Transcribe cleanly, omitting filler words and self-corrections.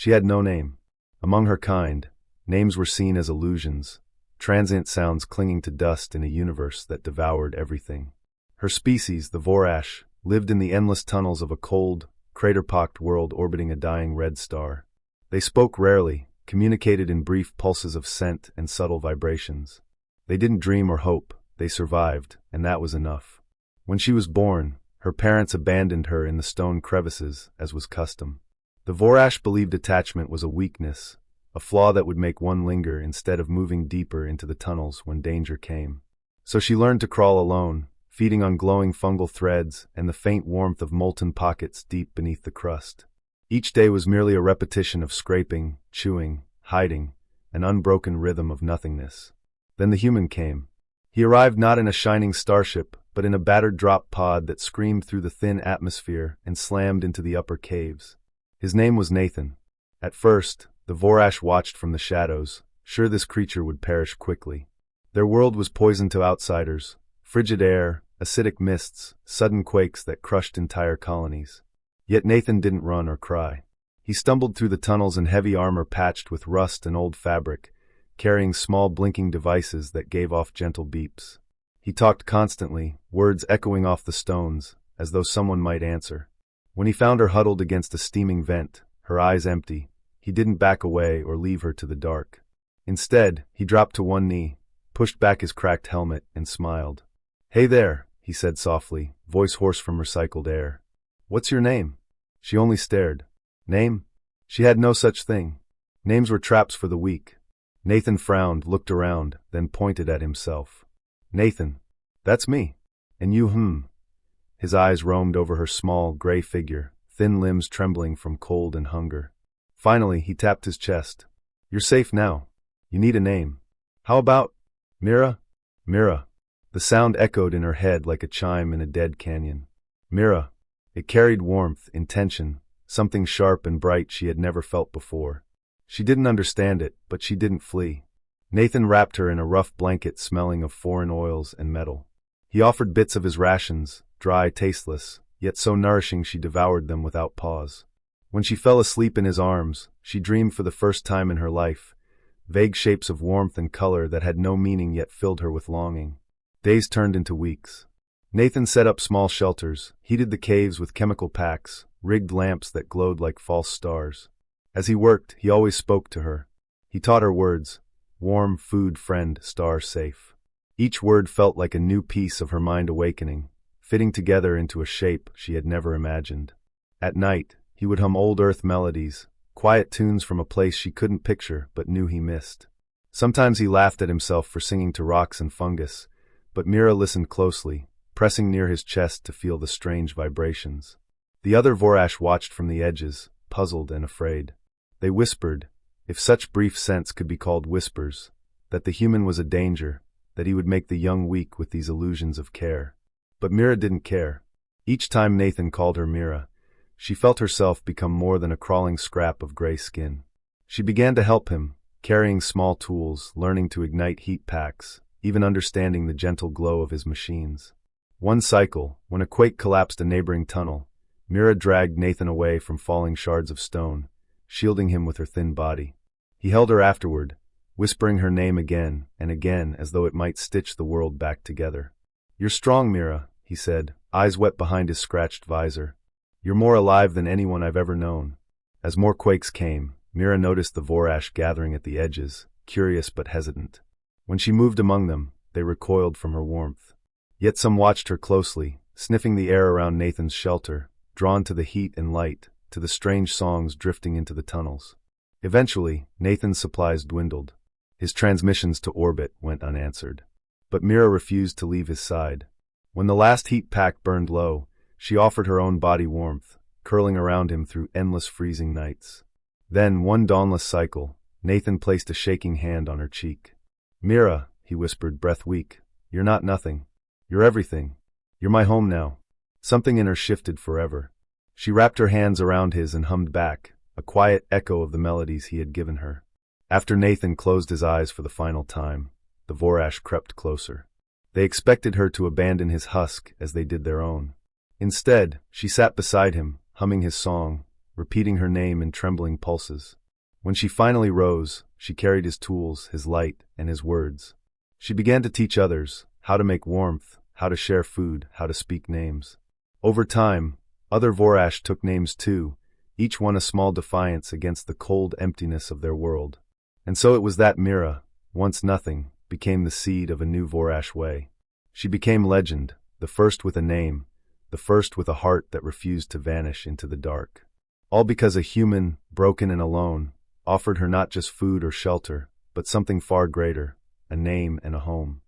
She had no name. Among her kind, names were seen as illusions, transient sounds clinging to dust in a universe that devoured everything. Her species, the Vorash, lived in the endless tunnels of a cold, crater-pocked world orbiting a dying red star. They spoke rarely, communicated in brief pulses of scent and subtle vibrations. They didn't dream or hope, they survived, and that was enough. When she was born, her parents abandoned her in the stone crevices, as was custom. The Vorash believed attachment was a weakness, a flaw that would make one linger instead of moving deeper into the tunnels when danger came. So she learned to crawl alone, feeding on glowing fungal threads and the faint warmth of molten pockets deep beneath the crust. Each day was merely a repetition of scraping, chewing, hiding, an unbroken rhythm of nothingness. Then the human came. He arrived not in a shining starship, but in a battered drop pod that screamed through the thin atmosphere and slammed into the upper caves. His name was Nathan. At first, the Vorash watched from the shadows, sure this creature would perish quickly. Their world was poisoned to outsiders, frigid air, acidic mists, sudden quakes that crushed entire colonies. Yet Nathan didn't run or cry. He stumbled through the tunnels in heavy armor patched with rust and old fabric, carrying small blinking devices that gave off gentle beeps. He talked constantly, words echoing off the stones, as though someone might answer. When he found her huddled against a steaming vent, her eyes empty, he didn't back away or leave her to the dark. Instead, he dropped to one knee, pushed back his cracked helmet, and smiled. "Hey there," he said softly, voice hoarse from recycled air. "What's your name?" She only stared. Name? She had no such thing. Names were traps for the weak. Nathan frowned, looked around, then pointed at himself. "Nathan. That's me. And you, His eyes roamed over her small, gray figure, thin limbs trembling from cold and hunger. Finally, he tapped his chest. "You're safe now. You need a name. How about Mira?" Mira. The sound echoed in her head like a chime in a dead canyon. Mira. It carried warmth, intention, something sharp and bright she had never felt before. She didn't understand it, but she didn't flee. Nathan wrapped her in a rough blanket smelling of foreign oils and metal. He offered bits of his rations, dry, tasteless, yet so nourishing she devoured them without pause. When she fell asleep in his arms, she dreamed for the first time in her life, vague shapes of warmth and color that had no meaning yet filled her with longing. Days turned into weeks. Nathan set up small shelters, heated the caves with chemical packs, rigged lamps that glowed like false stars. As he worked, he always spoke to her. He taught her words: warm, food, friend, star, safe. Each word felt like a new piece of her mind awakening, fitting together into a shape she had never imagined. At night, he would hum old earth melodies, quiet tunes from a place she couldn't picture but knew he missed. Sometimes he laughed at himself for singing to rocks and fungus, but Mira listened closely, pressing near his chest to feel the strange vibrations. The other Vorash watched from the edges, puzzled and afraid. They whispered, if such brief scents could be called whispers, that the human was a danger, that he would make the young weak with these illusions of care. But Mira didn't care. Each time Nathan called her Mira, she felt herself become more than a crawling scrap of gray skin. She began to help him, carrying small tools, learning to ignite heat packs, even understanding the gentle glow of his machines. One cycle, when a quake collapsed a neighboring tunnel, Mira dragged Nathan away from falling shards of stone, shielding him with her thin body. He held her afterward, whispering her name again and again as though it might stitch the world back together. "You're strong, Mira," he said, eyes wet behind his scratched visor. "You're more alive than anyone I've ever known." As more quakes came, Mira noticed the Vorash gathering at the edges, curious but hesitant. When she moved among them, they recoiled from her warmth. Yet some watched her closely, sniffing the air around Nathan's shelter, drawn to the heat and light, to the strange songs drifting into the tunnels. Eventually, Nathan's supplies dwindled. His transmissions to orbit went unanswered. But Mira refused to leave his side. When the last heat pack burned low, she offered her own body warmth, curling around him through endless freezing nights. Then, one dawnless cycle, Nathan placed a shaking hand on her cheek. "Mira," he whispered, breath weak, "you're not nothing. You're everything. You're my home now." Something in her shifted forever. She wrapped her hands around his and hummed back, a quiet echo of the melodies he had given her. After Nathan closed his eyes for the final time, the Vorash crept closer. They expected her to abandon his husk as they did their own. Instead, she sat beside him, humming his song, repeating her name in trembling pulses. When she finally rose, she carried his tools, his light, and his words. She began to teach others how to make warmth, how to share food, how to speak names. Over time, other Vorash took names too, each one a small defiance against the cold emptiness of their world. And so it was that Mira, once nothing, became the seed of a new Vorash way. She became legend, the first with a name, the first with a heart that refused to vanish into the dark. All because a human, broken and alone, offered her not just food or shelter, but something far greater, a name and a home.